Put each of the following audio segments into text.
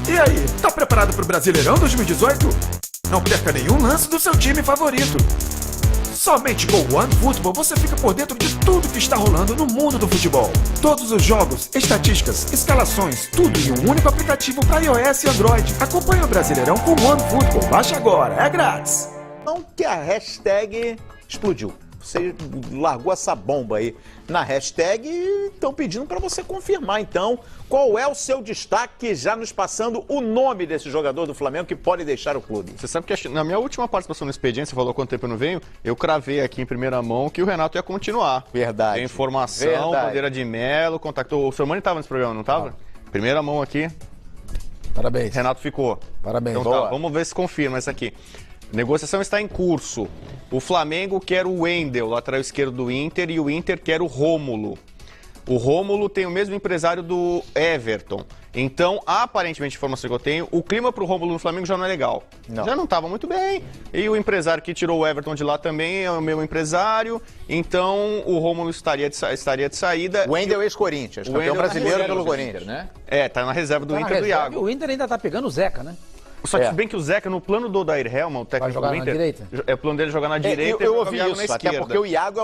E aí, tá preparado pro Brasileirão 2018? Não perca nenhum lance do seu time favorito. Somente com o OneFootball você fica por dentro de tudo que está rolando no mundo do futebol. Todos os jogos, estatísticas, escalações, tudo em um único aplicativo para iOS e Android. Acompanhe o Brasileirão com o OneFootball. Baixe agora, é grátis. Não que a hashtag explodiu. Você largou essa bomba aí na hashtag e estão pedindo para você confirmar, então, qual é o seu destaque, já nos passando o nome desse jogador do Flamengo que pode deixar o clube. Você sabe que na minha última participação no Expediente, você falou quanto tempo eu não venho, eu cravei aqui em primeira mão que o Renato ia continuar. Verdade. Tem informação, Bandeira de Melo, contactou. O seu Mano estava nesse programa, não estava? Primeira mão aqui. Parabéns. Renato ficou. Parabéns. Então tá, vamos ver se confirma isso aqui. Negociação está em curso. O Flamengo quer o Wendel, lateral esquerdo do Inter, e o Inter quer o Rômulo. O Rômulo tem o mesmo empresário do Everton. Então, aparentemente, a informação que eu tenho, o clima para o Rômulo no Flamengo já não é legal. Não. Já não estava muito bem. E o empresário que tirou o Everton de lá também é o meu empresário. Então, o Rômulo estaria de saída. O Wendel ex-Corinthians, campeão brasileiro pelo Corinthians, né? É, tá na reserva do Inter do Iago. O Inter ainda tá pegando o Zeca, né? Só que bem que o Zeca, no plano do Odair Helman, o técnico do Inter, na direita? É o plano dele jogar na direita eu e ouvi o Iago isso, na esquerda. até porque o Iago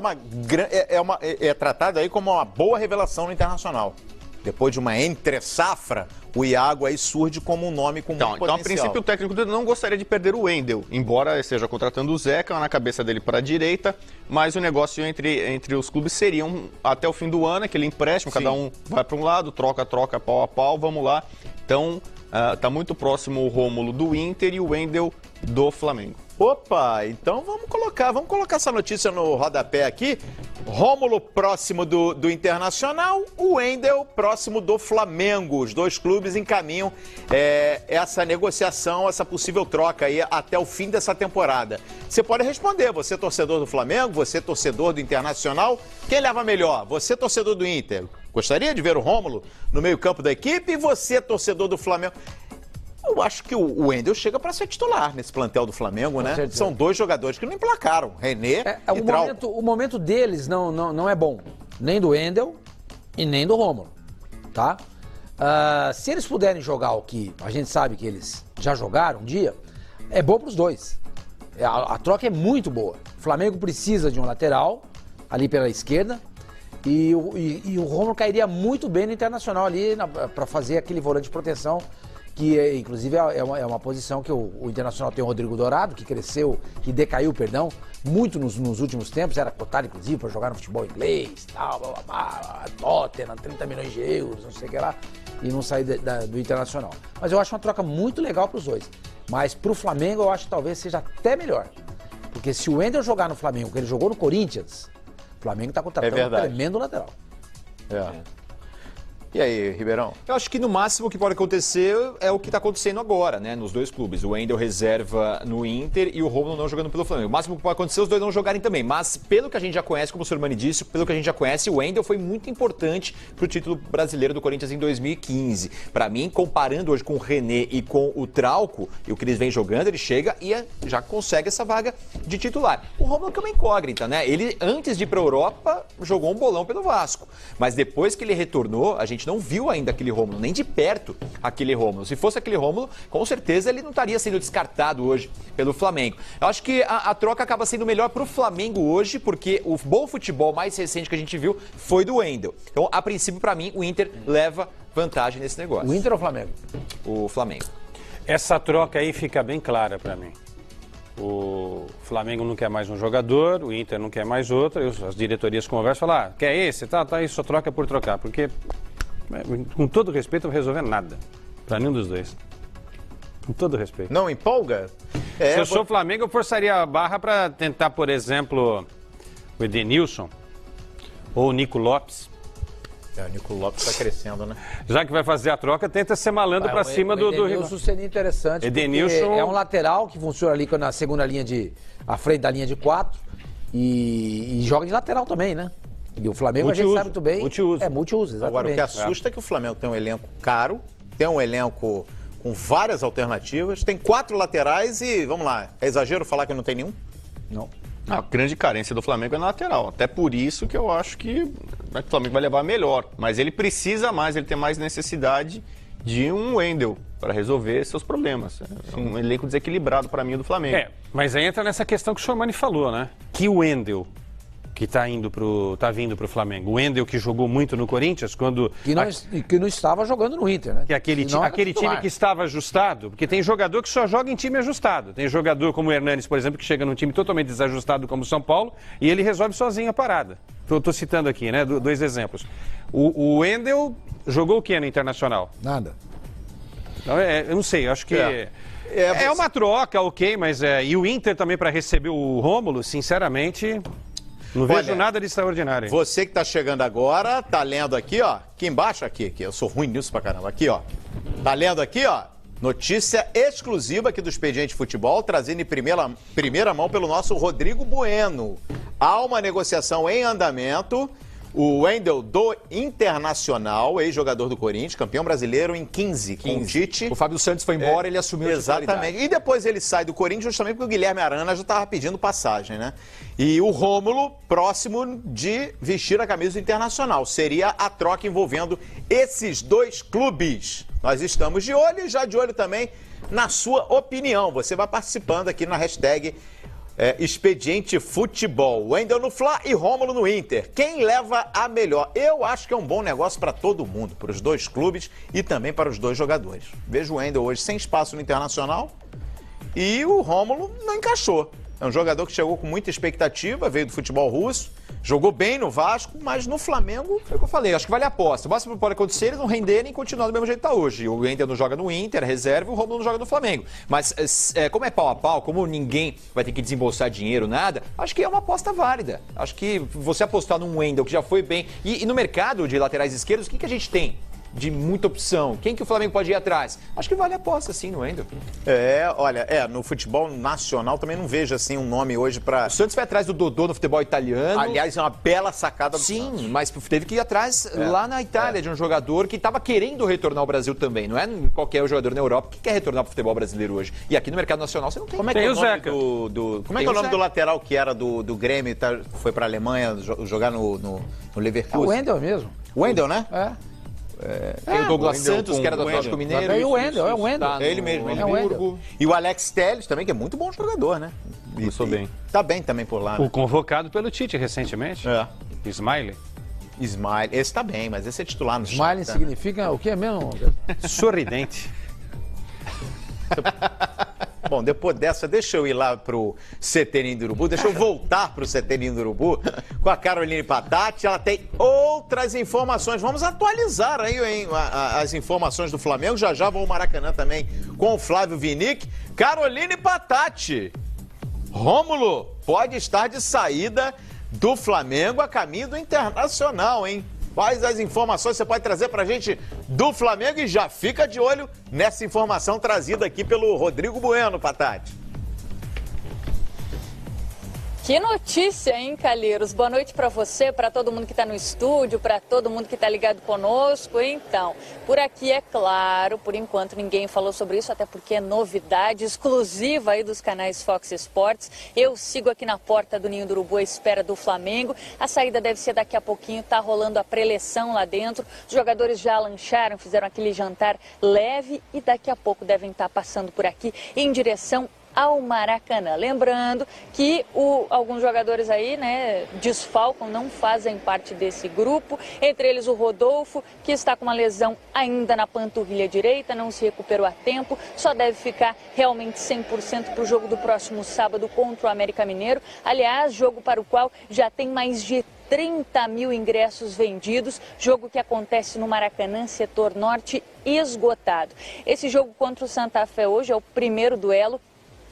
é tratado aí como uma boa revelação no Internacional. Depois de uma entre-safra, o Iago aí surge como um nome com muito potencial. Então, a princípio, o técnico dele não gostaria de perder o Wendel, embora esteja contratando o Zeca na cabeça dele para a direita, mas o negócio entre os clubes seria até o fim do ano, aquele empréstimo, cada um vai para um lado, troca, pau a pau, vamos lá. Então, tá muito próximo o Rômulo do Inter e o Wendel do Flamengo. Opa, então vamos colocar essa notícia no rodapé aqui. Rômulo próximo do Internacional, o Wendel próximo do Flamengo. Os dois clubes encaminham essa negociação, essa possível troca aí até o fim dessa temporada. Você pode responder, você torcedor do Flamengo, você torcedor do Internacional, quem leva melhor? Você torcedor do Inter, gostaria de ver o Rômulo no meio-campo da equipe, e você torcedor do Flamengo? Eu acho que o Wendel chega para ser titular nesse plantel do Flamengo, né? certeza. São dois jogadores que não emplacaram, René e Trauco. O momento deles não é bom, nem do Wendel e nem do Rômulo, tá? Se eles puderem jogar o que a gente sabe que eles já jogaram um dia, é bom para os dois. A troca é muito boa. O Flamengo precisa de um lateral ali pela esquerda e o Rômulo cairia muito bem no Internacional ali para fazer aquele volante de proteção, que inclusive é uma posição que o Internacional tem o Rodrigo Dourado, que cresceu, que decaiu, muito nos últimos tempos, era cotado inclusive para jogar no futebol inglês, tal, Tottenham, 30 milhões de euros, não sei o que lá, e não sair do Internacional. Mas eu acho uma troca muito legal para os dois. Mas para o Flamengo eu acho que talvez seja até melhor. Porque se o Wendel jogar no Flamengo, que ele jogou no Corinthians, o Flamengo está contratando um tremendo lateral. E aí, Ribeirão? Eu acho que no máximo o que pode acontecer é o que está acontecendo agora, né? Nos dois clubes. O Wendel reserva no Inter e o Rômulo não jogando pelo Flamengo. O máximo que pode acontecer é os dois não jogarem também. Mas pelo que a gente já conhece, como o senhor Mani disse, pelo que a gente já conhece, o Wendel foi muito importante para o título brasileiro do Corinthians em 2015. Para mim, comparando hoje com o René e com o Trauco, e o que eles vêm jogando, ele chega e já consegue essa vaga de titular. O Rômulo que é uma incógnita, né? Ele, antes de ir para a Europa, jogou um bolão pelo Vasco. Mas depois que ele retornou, a gente não viu ainda aquele Rômulo, nem de perto aquele Rômulo. Se fosse aquele Rômulo, com certeza ele não estaria sendo descartado hoje pelo Flamengo. Eu acho que a troca acaba sendo melhor para o Flamengo hoje, porque o bom futebol mais recente que a gente viu foi do Wendel. Então, a princípio, para mim, o Inter leva vantagem nesse negócio. O Inter ou o Flamengo? O Flamengo. Essa troca aí fica bem clara para mim. O Flamengo não quer mais um jogador, o Inter não quer mais outro, as diretorias conversam e falam, quer esse? Tá, isso só troca por trocar, porque, com todo respeito, não vai resolver nada, para nenhum dos dois. Com todo respeito. Não empolga? Se eu sou Flamengo, eu forçaria a barra para tentar, por exemplo, o Edenilson ou o Nico Lopes. O Nico Lopes está crescendo, né? Já que vai fazer a troca, tenta ser malandro para cima do rival. Edenilson seria interessante, Edenilson é um lateral que funciona ali na segunda linha à frente da linha de 4 e joga de lateral também, né? E o Flamengo a gente sabe muito bem. Multiuso. É multiuso, exatamente. Agora, o que assusta é que o Flamengo tem um elenco caro, tem um elenco com várias alternativas, tem 4 laterais e, vamos lá, é exagero falar que não tem nenhum? Não. A grande carência do Flamengo é na lateral. Até por isso que eu acho que o Flamengo vai levar melhor. Mas ele precisa mais, ele tem mais necessidade de um Wendel para resolver seus problemas. É um elenco desequilibrado para mim do Flamengo. Mas aí entra nessa questão que o Sormani falou, né? Que o Wendel que tá vindo pro Flamengo. O Wendel que jogou muito no Corinthians, quando... Que não estava jogando no Inter, né? Que aquele time que estava ajustado, porque tem jogador que só joga em time ajustado. Tem jogador como o Hernanes, por exemplo, que chega num time totalmente desajustado como o São Paulo e ele resolve sozinho a parada. Tô citando aqui, né? Dois exemplos. O Wendel jogou o que no Internacional? Nada. Então, eu não sei, eu acho que... É uma troca, ok, mas... E o Inter também para receber o Rômulo, sinceramente... Não vejo nada de extraordinário. Você que está chegando agora, tá lendo aqui, ó. Aqui embaixo, aqui. Eu sou ruim nisso pra caramba. Aqui, ó. Tá lendo aqui, ó. Notícia exclusiva aqui do Expediente Futebol, trazendo em primeira mão pelo nosso Rodrigo Bueno. Há uma negociação em andamento. O Wendel do Internacional, ex-jogador do Corinthians, campeão brasileiro em 15 com o Tite. O Fábio Santos foi embora, ele assumiu a titularidade. Exatamente. E depois ele sai do Corinthians justamente porque o Guilherme Arana já estava pedindo passagem, né? E o Rômulo, próximo de vestir a camisa do Internacional. Seria a troca envolvendo esses dois clubes. Nós estamos de olho e já de olho também na sua opinião. Você vai participando aqui na hashtag Expediente Futebol. Wendel no Fla e Rômulo no Inter. Quem leva a melhor? Eu acho que é um bom negócio para todo mundo, para os dois clubes e também para os dois jogadores. Vejo o Wendel hoje sem espaço no Internacional e o Rômulo não encaixou. É um jogador que chegou com muita expectativa, veio do futebol russo, jogou bem no Vasco, mas no Flamengo... Foi o que eu falei, acho que vale a aposta. O máximo que pode acontecer, eles não renderem e continuar do mesmo jeito que está hoje. O Wendel não joga no Inter, reserva, o Rômulo não joga no Flamengo. Mas como é pau a pau, como ninguém vai ter que desembolsar dinheiro, nada, acho que é uma aposta válida. Acho que você apostar num Wendel que já foi bem... E no mercado de laterais esquerdos, o que a gente tem de muita opção? Quem que o Flamengo pode ir atrás? Acho que vale a aposta, sim, no Wendel. No futebol nacional também não vejo, assim, um nome hoje para... O Santos foi atrás do Dodô no futebol italiano. Aliás, é uma bela sacada do Sim, Santos. mas teve que ir atrás lá na Itália de um jogador que estava querendo retornar ao Brasil também. Não é qualquer jogador na Europa que quer retornar para o futebol brasileiro hoje. E aqui no mercado nacional você não tem. Como é que é o nome como é que é o nome do lateral que era do Grêmio, foi para a Alemanha jogar no Leverkusen? É o Wendel mesmo. Wendel, né? Tem o Douglas Santos, que era do Atlético Mineiro. É o Wendel, é o Wendel. Tá Ele mesmo, no ele Hamburgo. E o Alex Telles também, que é muito bom jogador, né? Começou bem. Tá bem também por lá, né? O convocado pelo Tite recentemente. Smiley. Smiley. Esse tá bem, mas esse é titular no Smiley tá? significa o que mesmo? Sorridente. Bom, depois dessa, deixa eu ir lá pro CT Ninho do Urubu, deixa eu voltar pro CT Ninho do Urubu com a Caroline Patati, ela tem outras informações. Vamos atualizar aí, hein, as informações do Flamengo, já vou ao Maracanã também com o Flávio Vinick. Caroline Patati, Rômulo pode estar de saída do Flamengo a caminho do Internacional, hein? Quais as informações você pode trazer pra gente do Flamengo? E já fica de olho nessa informação trazida aqui pelo Rodrigo Bueno, Patati. Que notícia, hein, Calheiros? Boa noite para você, para todo mundo que está no estúdio, para todo mundo que está ligado conosco. Então, por aqui é claro, por enquanto ninguém falou sobre isso, até porque é novidade exclusiva aí dos canais Fox Sports. Eu sigo aqui na porta do Ninho do Urubu à espera do Flamengo. A saída deve ser daqui a pouquinho, tá rolando a preleção lá dentro. Os jogadores já lancharam, fizeram aquele jantar leve e daqui a pouco devem estar passando por aqui em direção ao Maracanã. Lembrando que alguns jogadores aí, né, desfalcam, não fazem parte desse grupo, entre eles o Rodolfo, que está com uma lesão ainda na panturrilha direita, não se recuperou a tempo, só deve ficar realmente 100% para o jogo do próximo sábado contra o América Mineiro. Aliás, jogo para o qual já tem mais de 30 mil ingressos vendidos, jogo que acontece no Maracanã, setor norte, esgotado. Esse jogo contra o Santa Fé hoje é o primeiro duelo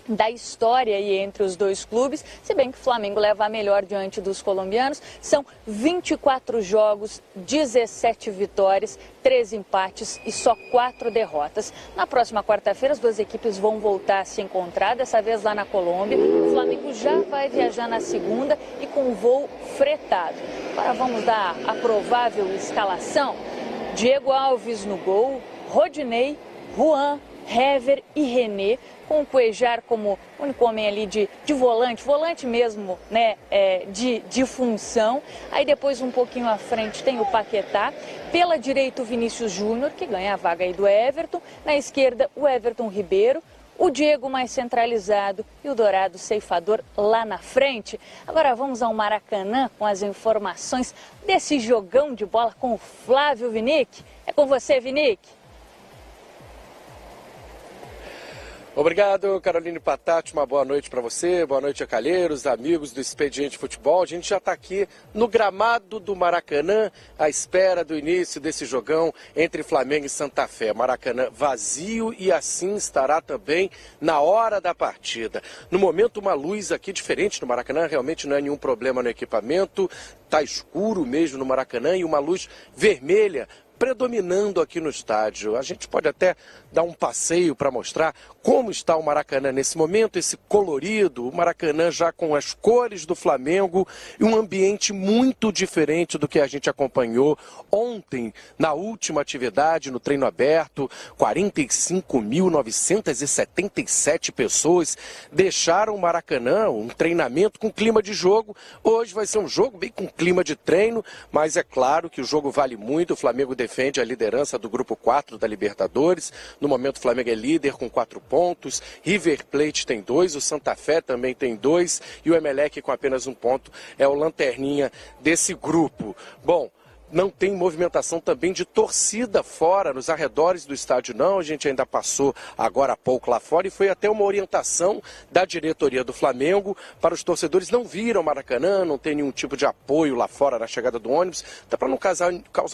da história aí entre os dois clubes, se bem que o Flamengo leva a melhor diante dos colombianos. São 24 jogos, 17 vitórias, 13 empates e só 4 derrotas. Na próxima quarta-feira as duas equipes vão voltar a se encontrar, dessa vez lá na Colômbia. O Flamengo já vai viajar na segunda e com voo fretado. Agora vamos dar a provável escalação. Diego Alves no gol, Rodinei, Juan, Hever e René, com o Cuéllar como único homem ali de volante mesmo, né, de função. Aí depois um pouquinho à frente tem o Paquetá, pela direita o Vinícius Júnior, que ganha a vaga aí do Everton, na esquerda o Everton Ribeiro, o Diego mais centralizado e o Dourado ceifador lá na frente. Agora vamos ao Maracanã com as informações desse jogão de bola com o Flávio Vinick. É com você, Vinick. Obrigado, Caroline Patati, uma boa noite para você, boa noite a Calheiros, amigos do Expediente Futebol. A gente já está aqui no gramado do Maracanã, à espera do início desse jogão entre Flamengo e Santa Fé. Maracanã vazio e assim estará também na hora da partida. No momento, uma luz aqui diferente no Maracanã, realmente não é nenhum problema no equipamento, está escuro mesmo no Maracanã e uma luz vermelha predominando aqui no estádio. A gente pode até dar um passeio para mostrar como está o Maracanã nesse momento, esse colorido, o Maracanã já com as cores do Flamengo e um ambiente muito diferente do que a gente acompanhou ontem na última atividade, no treino aberto. 45.977 pessoas deixaram o Maracanã, um treinamento com clima de jogo. Hoje vai ser um jogo bem com clima de treino, mas é claro que o jogo vale muito. O Flamengo defende a liderança do grupo 4 da Libertadores. No momento o Flamengo é líder com 4 pontos, River Plate tem 2, o Santa Fé também tem 2 e o Emelec com apenas 1 ponto é o lanterninha desse grupo. Bom, não tem movimentação também de torcida fora, nos arredores do estádio não, a gente ainda passou agora há pouco lá fora e foi até uma orientação da diretoria do Flamengo para os torcedores não virem ao Maracanã, não tem nenhum tipo de apoio lá fora na chegada do ônibus, até para não causar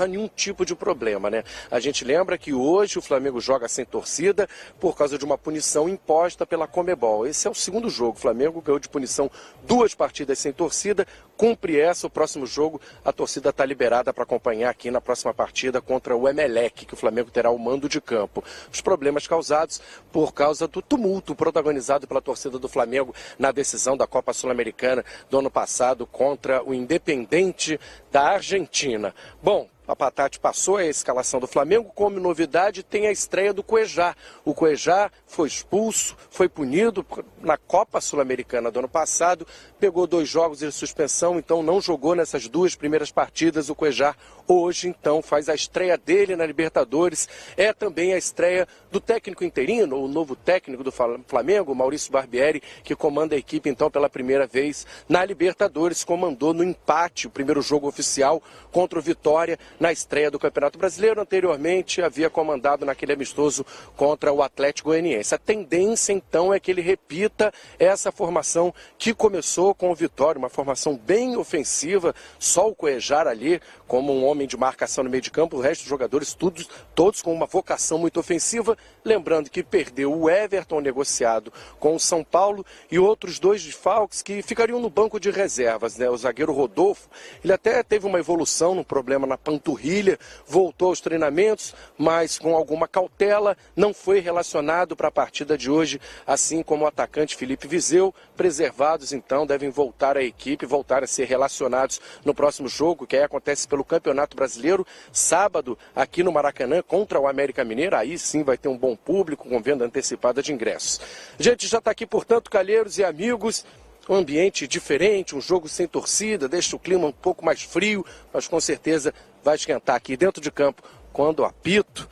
nenhum tipo de problema, né? A gente lembra que hoje o Flamengo joga sem torcida por causa de uma punição imposta pela Conmebol. Esse é o segundo jogo, o Flamengo ganhou de punição 2 partidas sem torcida, cumpre essa, o próximo jogo a torcida está liberada para acompanhar aqui na próxima partida contra o Emelec, que o Flamengo terá o mando de campo. Os problemas causados por causa do tumulto protagonizado pela torcida do Flamengo na decisão da Copa Sul-Americana do ano passado contra o Independente da Argentina. Bom, a Patati passou a escalação do Flamengo, como novidade tem a estreia do Cuéllar. O Cuéllar foi expulso, foi punido na Copa Sul-Americana do ano passado, pegou 2 jogos de suspensão, então não jogou nessas 2 primeiras partidas. O Cuéllar hoje, então, faz a estreia dele na Libertadores. É também a estreia do técnico interino, o novo técnico do Flamengo, Maurício Barbieri, que comanda a equipe, então, pela primeira vez na Libertadores, comandou no empate o primeiro jogo oficial contra o Vitória na estreia do Campeonato Brasileiro. Anteriormente havia comandado naquele amistoso contra o Atlético Goianiense. A tendência então é que ele repita essa formação que começou com o Vitória, uma formação bem ofensiva, só o Cuéllar ali como um homem de marcação no meio de campo, o resto dos jogadores todos com uma vocação muito ofensiva, lembrando que perdeu o Everton negociado com o São Paulo e outros 2 desfalques que ficariam no banco de reservas, né? O zagueiro Rodolfo, ele até teve uma evolução no problema na panturrilha, voltou aos treinamentos, mas com alguma cautela, não foi relacionado para a partida de hoje, assim como o atacante Felipe Viseu. Preservados, então, devem voltar à equipe, voltar a ser relacionados no próximo jogo, que aí acontece pelo Campeonato Brasileiro, sábado, aqui no Maracanã, contra o América Mineiro. Aí sim vai ter um bom público, com venda antecipada de ingressos. A gente já está aqui, portanto, Calheiros e amigos, um ambiente diferente, um jogo sem torcida, deixa o clima um pouco mais frio, mas com certeza vai esquentar aqui dentro de campo quando o apito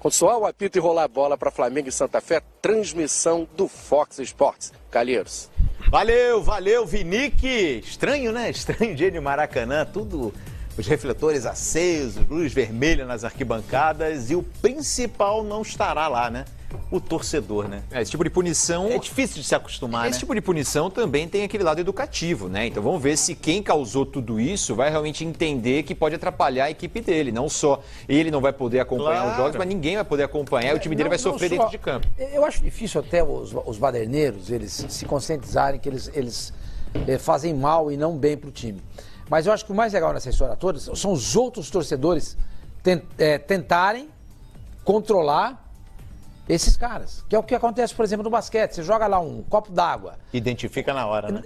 quando soar o apito e rolar a bola para Flamengo e Santa Fé, transmissão do Fox Sports. Calheiros. Valeu, Vinick. Estranho, né? Estranho dia de Maracanã, tudo, os refletores acesos, luz vermelha nas arquibancadas e o principal não estará lá, né? O torcedor, né? Esse tipo de punição... É difícil de se acostumar, Esse né? tipo de punição também tem aquele lado educativo, né? Então vamos ver se quem causou tudo isso vai realmente entender que pode atrapalhar a equipe dele. Não só ele não vai poder acompanhar os jogos, mas ninguém vai poder acompanhar e o time dele vai sofrer dentro de campo. Eu acho difícil até os baderneiros, eles se conscientizarem que eles fazem mal e não bem para o time. Mas eu acho que o mais legal nessa história toda são os outros torcedores tentarem controlar esses caras, que é o que acontece, por exemplo, no basquete. Você joga lá um copo d'água. Identifica na hora, né?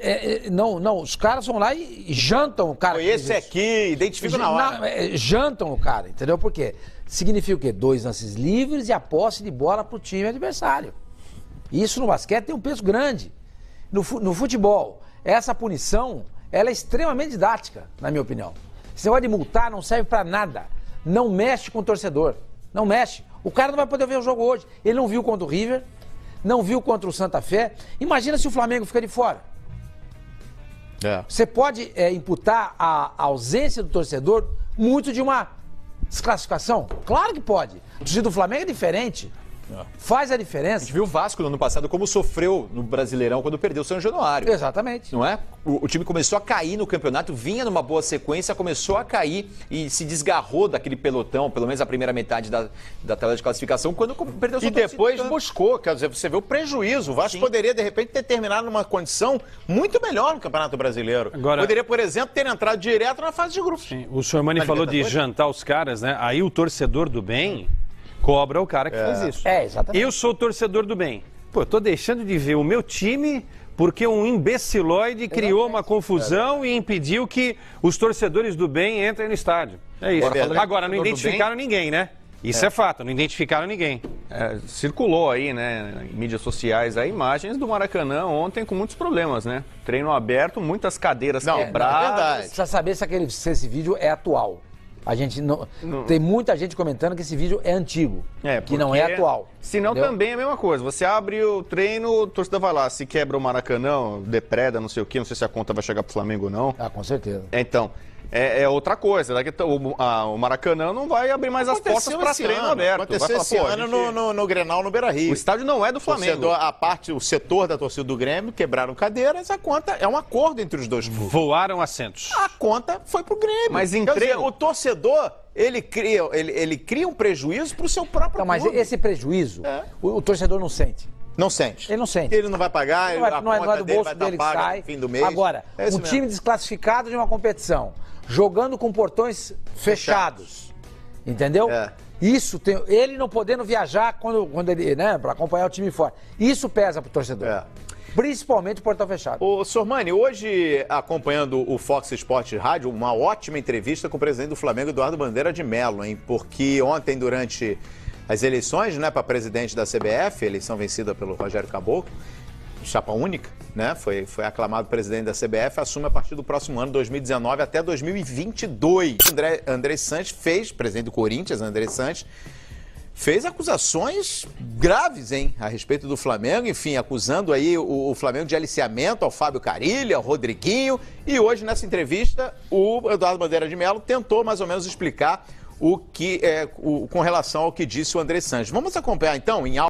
Não, os caras vão lá e jantam o cara. Esse aqui, identifica na hora. Jantam o cara, entendeu? Por quê? significa o quê? 2 lances livres e a posse de bola para o time adversário. Isso no basquete tem um peso grande. No futebol, essa punição, ela é extremamente didática, na minha opinião. Esse negócio de multar não serve para nada. Não mexe com o torcedor. Não mexe. O cara não vai poder ver o jogo hoje. Ele não viu contra o River, não viu contra o Santa Fé. Imagina se o Flamengo fica de fora. Você pode imputar a ausência do torcedor muito de uma desclassificação? Claro que pode. O torcedor do Flamengo é diferente. Faz a diferença. A gente viu o Vasco no ano passado como sofreu no Brasileirão quando perdeu o São Januário. Exatamente. Não é? O time começou a cair no campeonato, vinha numa boa sequência, começou a cair e se desgarrou daquele pelotão, pelo menos a primeira metade da tabela de classificação, quando perdeu o E depois buscou, quer dizer, você vê o prejuízo. O Vasco poderia, de repente, ter terminado numa condição muito melhor no Campeonato Brasileiro. Agora, poderia, por exemplo, ter entrado direto na fase de grupos. Sim, o Sormani falou de jantar os caras, né? Aí o torcedor do bem cobra o cara que faz isso. Exatamente. Eu sou o torcedor do bem. Pô, eu tô deixando de ver o meu time porque um imbecilóide criou uma confusão e impediu que os torcedores do bem entrem no estádio. É isso. Agora, não identificaram ninguém, né? Isso é fato, não identificaram ninguém. Circulou aí, né, em mídias sociais, aí, imagens do Maracanã ontem com muitos problemas, né? Treino aberto, muitas cadeiras quebradas. Precisa saber se esse vídeo é atual. A gente não. Tem muita gente comentando que esse vídeo é antigo, que não é atual. Senão também é a mesma coisa. Você abre o treino, o torcedor vai lá, se quebra o Maracanã, depreda, não sei o quê, não sei se a conta vai chegar pro Flamengo ou não. Ah, com certeza. Então, é outra coisa. O Maracanã não vai abrir mais as portas para treino aberto. Aconteceu esse ano no Grenal, no Beira-Rio. O estádio não é do Flamengo. O setor da torcida do Grêmio quebraram cadeiras, a conta é um acordo entre os dois clubes. Voaram assentos. A conta foi pro Grêmio. Mas em Quer dizer, treino... o torcedor, ele cria um prejuízo pro seu próprio Mas clube. esse prejuízo, o torcedor não sente. Não sente. Ele não sente. Ele não vai pagar, Não é do bolso dele que sai. no fim do mês. Agora, um time desclassificado de uma competição, jogando com portões fechados, entendeu? Isso tem, ele não podendo viajar quando ele, né, para acompanhar o time fora. Isso pesa pro torcedor. Principalmente o portão fechado. Ô, Sormani, hoje, acompanhando o Fox Sports Rádio, uma ótima entrevista com o presidente do Flamengo, Eduardo Bandeira de Mello, hein? Porque ontem, durante as eleições, né, para presidente da CBF, eleição vencida pelo Rogério Caboclo, chapa única, né? Foi aclamado presidente da CBF, assume a partir do próximo ano, 2019 até 2022. André Sanches presidente do Corinthians, André Sanches, fez acusações graves, hein, a respeito do Flamengo, enfim, acusando aí o Flamengo de aliciamento ao Fábio Carilli, ao Rodriguinho, e hoje, nessa entrevista, o Eduardo Bandeira de Mello tentou mais ou menos explicar com relação ao que disse o André Sanches. Vamos acompanhar, então, em áudio.